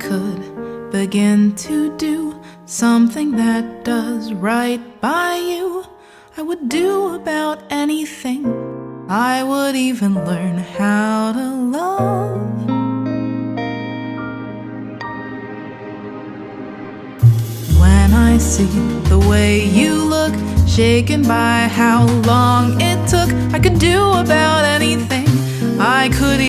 could begin to do something that does right by you, I would do about anything. I would even learn how to love. When I see the way you look, shaken by how long it took, I could do about anything. I could